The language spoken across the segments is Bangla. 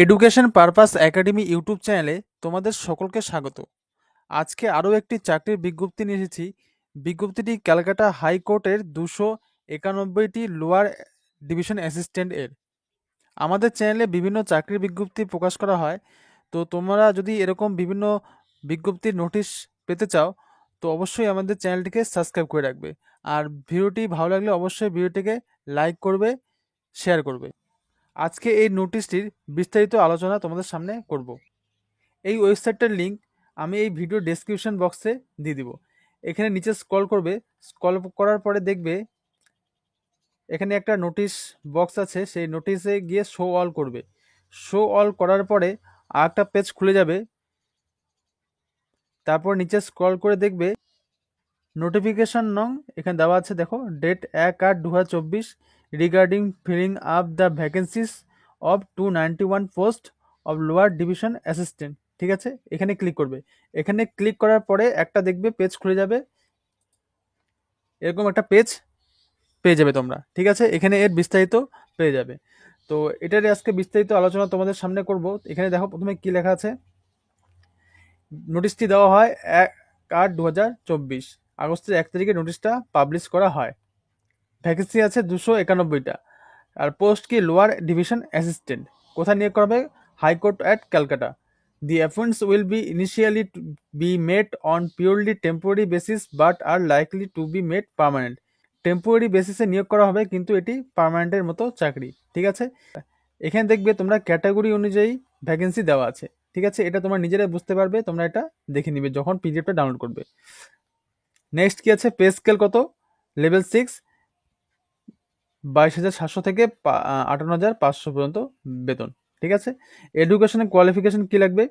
এডুকেশন পারপাস একাডেমি ইউটিউব চ্যানেলে তোমাদের সকলকে স্বাগত। আজকে আরও একটি চাকরির বিজ্ঞপ্তি নিয়ে এসেছি। বিজ্ঞপ্তিটি ক্যালকাটা হাইকোর্টের 291টি লোয়ার ডিভিশন অ্যাসিস্ট্যান্ট এর। আমাদের চ্যানেলে বিভিন্ন চাকরির বিজ্ঞপ্তি প্রকাশ করা হয়। তো তোমরা যদি এরকম বিভিন্ন বিজ্ঞপ্তির নোটিশ পেতে চাও তো অবশ্যই আমাদের চ্যানেলটিকে সাবস্ক্রাইব করে রাখবে। আর ভিডিওটি ভালো লাগলে অবশ্যই ভিডিওটিকে লাইক করবে, শেয়ার করবে। আজকে এই নোটিশটির বিস্তারিত আলোচনা তোমাদের সামনে করব। এই ওয়েবসাইটটার লিংক আমি এই ভিডিও ডেসক্রিপশন বক্সে দিয়ে দিব। এখানে নিচে স্ক্রল করবে, স্ক্রল করার পরে দেখবে এখানে একটা নোটিশ বক্স আছে, সেই নোটিশে গিয়ে শো অল করবে। শো অল করার পরে আর একটা পেজ খুলে যাবে। তারপর নিচে স্ক্রল করে দেখবে নোটিফিকেশন নং এখানে দেওয়া আছে, দেখো date 1/8/2024 regarding filling up the vacancies of 291 post of lower division assistant. ঠিক আছে, এখানে ক্লিক করবে। এখানে ক্লিক করার পরে একটা দেখবে পেজ খুলে যাবে, এরকম একটা পেজ পেয়ে যাবে তোমরা। ঠিক আছে, এখানে এর বিস্তারিত পেয়ে যাবে। তো এটার আজকে বিস্তারিত আলোচনা তোমাদের সামনে করব। এখানে দেখো প্রথমে কি লেখা আছে। নোটিশটি দেওয়া হয় 1/8/2024, আগস্টের 1 তারিখে নোটিশটা পাবলিশ করা হয়। ভ্যাকেন্সি আছে 291টা, আর পোস্ট কি লোয়ার ডিভিশন অ্যাসিস্ট্যান্ট। কোথায় নিয়োগ করা হবে? High court at Calcutta. The অ্যাপয়েন্টস will be initially be made on purely temporary basis but are likely to be made permanent. Temporary বেসিসে নিয়োগ করা হবে, কিন্তু এটি পার্মানেন্টের মতো চাকরি। ঠিক আছে, এখানে দেখবে তোমরা ক্যাটাগরি অনুযায়ী ভ্যাকেন্সি দেওয়া আছে। ঠিক আছে, এটা তোমরা নিজেরাই বুঝতে পারবে, তোমরা এটা দেখে নিবে যখন পিডিএফটা ডাউনলোড করবে। নেক্সট কি আছে, পে স্কেল কত? লেভেল 6 22,700 থেকে 58,500 পর্যন্ত বেতন। ঠিক আছে, এডুকেশনের কোয়ালিফিকেশন কি লাগবে?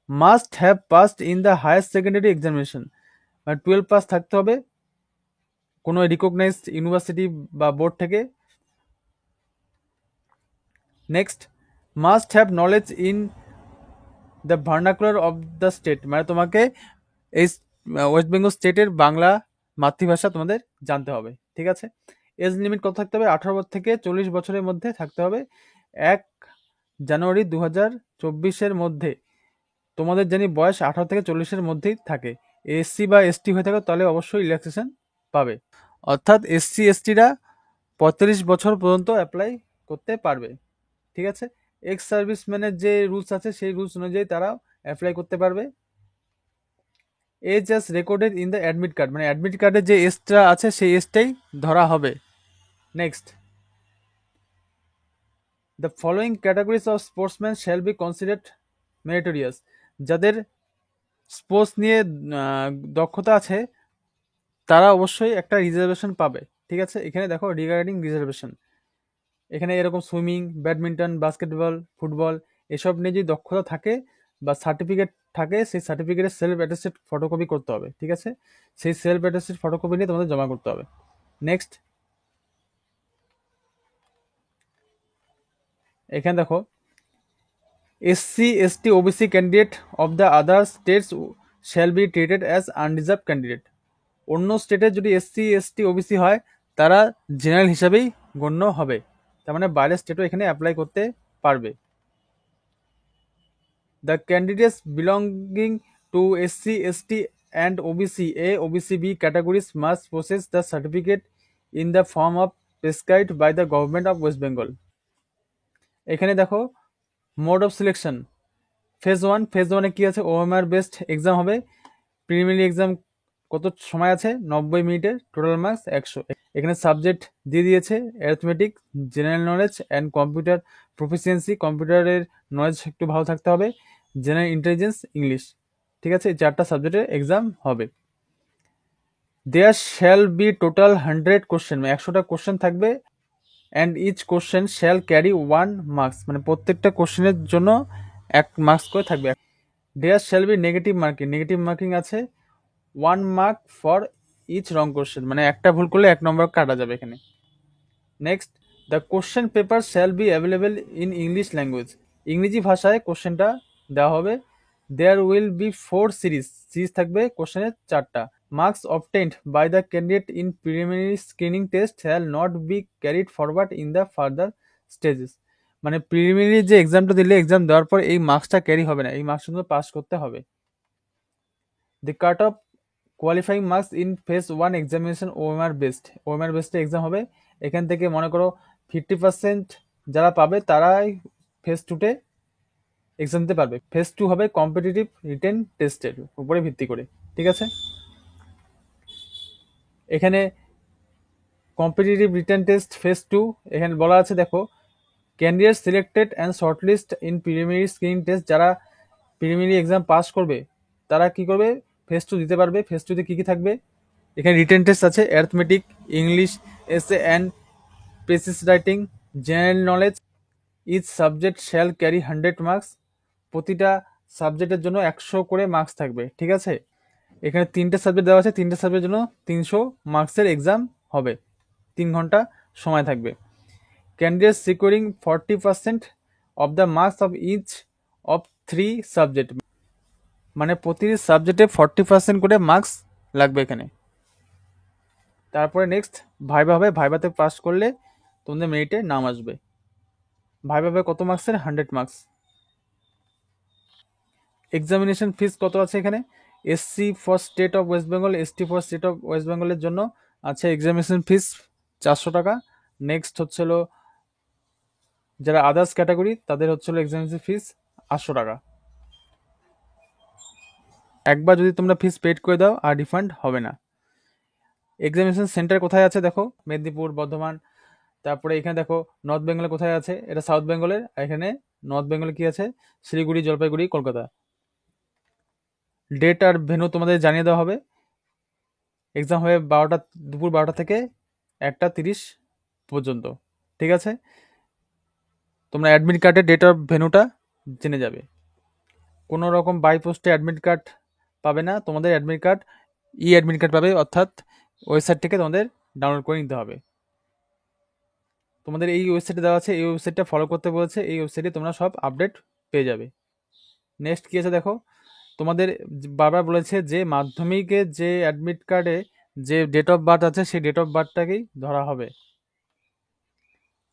Must have passed in the higher secondary examination, মানে 12 পাস থাকতে হবে কোনো রিকগনাইজড ইউনিভার্সিটি বা বোর্ড থেকে। Next, must have knowledge in the vernacular of the state, মানে তোমাকে এই ওয়েস্ট বেঙ্গল স্টেটের বাংলা মাতৃভাষা তোমাদের জানতে হবে। ঠিক আছে, এজ লিমিট কত থাকতে হবে? 18 থেকে 40 বছরের মধ্যে থাকতে হবে। 1 জানুয়ারি 2024 মধ্যে তোমাদের জানি বয়স 18 থেকে 40 মধ্যেই থাকে। এসসি বা এসটি হয়ে থাকে তাহলে অবশ্যই রিল্যাক্সেশন পাবে, অর্থাৎ এসসি এসটিরা 35 বছর পর্যন্ত অ্যাপ্লাই করতে পারবে। ঠিক আছে, এক্স সার্ভিসম্যানের যে রুলস আছে সেই রুলস অনুযায়ী তারা অ্যাপ্লাই করতে পারবে। Age just recorded in the admit card, মানে অ্যাডমিট কার্ডে যে এজটা আছে সেই এজটাই ধরা হবে। Next, the following categories of sportsman shall be considered meritorious. যাদের স্পোর্টস নিয়ে দক্ষতা আছে তারা অবশ্যই একটা রিজার্ভেশন পাবে। ঠিক আছে, এখানে দেখো রিগার্ডিং রিজার্ভেশন, এখানে এরকম সুইমিং, ব্যাডমিন্টন, বাস্কেটবল, ফুটবল এসব নিয়ে যদি দক্ষতা থাকে বা সার্টিফিকেট থাকে, সেই সার্টিফিকেটের সেলফ অ্যাটেস্টেড ফটোকপি করতে হবে। ঠিক আছে, সেই সেলফ অ্যাটেস্টেড ফটোকপি নিয়ে তোমাদের জমা করতে হবে। নেক্সট, এখানে দেখো SC ST OBC candidate of the other states shall be treated as unreserved candidate. অন্য স্টেটে যদি এসসি এসটি ওবিসি হয় তারা জেনারেল হিসাবেই গণ্য হবে, তার মানে বাইরের স্টেটও এখানে অ্যাপ্লাই করতে পারবে। The candidates belonging to SC, ST and OBC A, OBC B categories must possess the certificate in the form of prescribed by the government of West Bengal. এখানে দেখো মোড অফ সিলেকশন। ফেজ ওয়ানে কি আছে? ওএমআর বেসড এক্সাম হবে। প্রিলিমিনারি এক্সাম কত সময় আছে? 90 মিনিটের, টোটাল মার্কস 100। এখানে সাবজেক্ট দিয়ে দিয়েছে arithmetic, general knowledge and computer proficiency, কম্পিউটারের নলেজ একটু ভালো থাকতে হবে, জেনারেল ইন্টেলিজেন্স, ইংলিশ। ঠিক আছে, এই 4টা সাবজেক্টের এক্সাম হবে। There shall be total 100 question, 100টা কোশ্চেন থাকবে। And each question shall carry 1 marks, মানে প্রত্যেকটা কোশ্চেনের জন্য 1 মার্কস করে থাকবে। There shall be negative marking, negative marking আছে 1 mark for each wrong question, মানে একটা ভুল করলে 1 নম্বর কাটা যাবে এখানে। Next, the question paper shall be available in English language, ইংরেজি ভাষায় কোশ্চেনটা দেওয়া হবে। দেয়ার উইল বি 4 সিরিজ থাকবে, কোশ্চেনের 4টা। Marks obtained by the candidate in preliminary screening test shall not be carried forward in the further stages, মানে প্রিলিমিনারি যে এক্সামটা দিলে, এক্সাম দেওয়ার পর এই মার্কসটা ক্যারি হবে না, এই মার্কসটা পাস করতে হবে। The cut off qualifying marks in phase 1 examination OMR based, OMR based exam হবে। এখান থেকে মনে করো 50% যারা পাবে তারাই ফেজ 2তে এক্সাম দিতে পারবে। ফেজ 2 হবে কম্পিটিটিভ রিটেন টেস্টের উপরে ভিত্তি করে, ঠিক আছে। এখানে কম্পিটিটিভ রিটেন টেস্ট ফেজ 2, এখানে বলা আছে দেখো, candidate selected and shortlist in preliminary screening test, যারা প্রিলিমিনারি এক্সাম পাস করবে তারা কি করবে, ফেজ 2 দিতে পারবে। ফেজ 2 তে কি কি থাকবে, এখানে রিটেন টেস্ট আছে, arithmetic, English, essay and precis writing, general knowledge. Each subject shall carry 100 marks, প্রতিটা সাবজেক্টের জন্য 100 করে মার্কস থাকবে, ঠিক আছে। এখানে 3টে সাবজেক্ট দেওয়া আছে, 3টে সাবজেক্টের জন্য 300 মার্কসের এক্সাম হবে, 3 ঘন্টা সময় থাকবে। Candidate securing 40% of the marks of each of 3 subject, মানে প্রতি সাবজেক্টে 40% করে মার্কস লাগবে এখানে। তারপরে নেক্সট ভাইবা হবে, ভাইবাতে পাস করলে তোমাদের মেরিটে নাম আসবে। ভাইবা হবে কত মার্কসের, 100 মার্কস। এক্সামিনেশন ফিস কত আছে এখানে, SC for state of West Bengal, ST for state of West বেঙ্গলের জন্য আছে এক্সামিনেশন ফিস 400 টাকা। নেক্সট হচ্ছিল যারা আদার্স ক্যাটাগরি তাদের হচ্ছিল এক্সামিনেশন ফিস 800 টাকা। একবার যদি তোমরা ফিস পেড করে দাও আর রিফান্ড হবে না। এক্সামিনেশন সেন্টার কোথায় আছে দেখো, মেদিনীপুর, বর্ধমান। তারপরে এখানে দেখো নর্থ বেঙ্গলে কোথায় আছে, এটা সাউথ বেঙ্গলের। এখানে নর্থ বেঙ্গলে কি আছে, শিলিগুড়ি, জলপাইগুড়ি, কলকাতা। ডেট আর ভেন্যু তোমাদের জানিয়ে দেওয়া হবে। এক্সাম হবে দুপুর 12টা থেকে 1টা 30 পর্যন্ত, ঠিক আছে। তোমরা অ্যাডমিট কার্ডের ডেট অফ ভেন্যুটা জেনে যাবে। কোনো রকম বাই পোস্টে অ্যাডমিট কার্ড পাবে না, তোমাদের অ্যাডমিট কার্ড অ্যাডমিট কার্ড পাবে, অর্থাৎ ওয়েবসাইট থেকে তোমাদের ডাউনলোড করে নিতে হবে। তোমাদের এই ওয়েবসাইটে দেওয়া আছে, এই ওয়েবসাইটটা ফলো করতে বলেছে, এই ওয়েবসাইটে তোমরা সব আপডেট পেয়ে যাবে। নেক্সট কি আছে দেখো, তোমাদের বারবার বলেছে যে মাধ্যমিকে যে অ্যাডমিট কার্ডে যে ডেট অফ বার্থ আছে সেই ডেট অফ বার্থটাকেই ধরা হবে।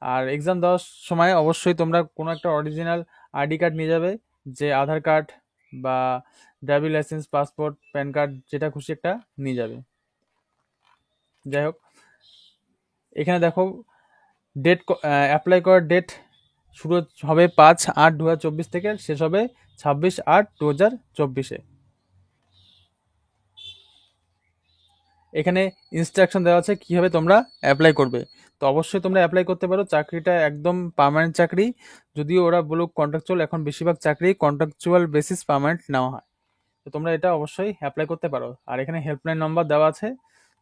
আর এক্সাম দেওয়ার সময় অবশ্যই তোমরা কোনো একটা অরিজিনাল আইডি কার্ড নিয়ে যাবে, যে আধার কার্ড বা driving licence, passport, pan card, যেটা খুশি একটা নিয়ে যাবে। যাই হোক, এখানে দেখো ডেট, অ্যাপ্লাই করার ডেট শুরু হবে 5/8/2024 থেকে, শেষ হবে 26/8/2024-এ। এখানে ইনস্ট্রাকশন দেওয়া আছে কিভাবে তোমরা অ্যাপ্লাই করবে। তো অবশ্যই তোমরা অ্যাপ্লাই করতে পারো, চাকরিটা একদম পার্মানেন্ট চাকরি। যদিও ওরা বলুক কন্ট্রাকচুয়াল, এখন বেশিরভাগ চাকরি কন্ট্রাকচুয়াল বেসিস পার্মানেন্ট নেওয়া হয়। তো তোমরা এটা অবশ্যই অ্যাপ্লাই করতে পারো। আর এখানে হেল্পলাইন নাম্বার দেওয়া আছে,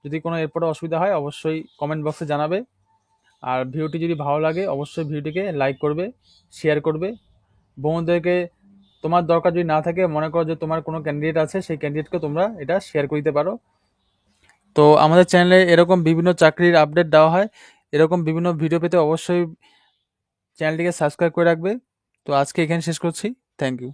যদি কোনো এরপরে অসুবিধা হয় অবশ্যই কমেন্ট বক্সে জানাবে। আর ভিডিওটি যদি ভালো লাগে অবশ্যই ভিডিওটিকে লাইক করবে, শেয়ার করবে বন্ধুদেরকে। তোমার দরকার যদি না থাকে, মনে করো যে তোমার কোনো ক্যান্ডিডেট আছে, সেই ক্যান্ডিডেটকে তোমরা এটা শেয়ার করে দিতে পারো। তো আমাদের চ্যানেলে এরকম বিভিন্ন চাকরির আপডেট দেওয়া হয়, এরকম বিভিন্ন ভিডিও পেতে অবশ্যই চ্যানেলটিকে সাবস্ক্রাইব করে রাখবে। তো আজকে এখানে শেষ করছি, থ্যাংক ইউ।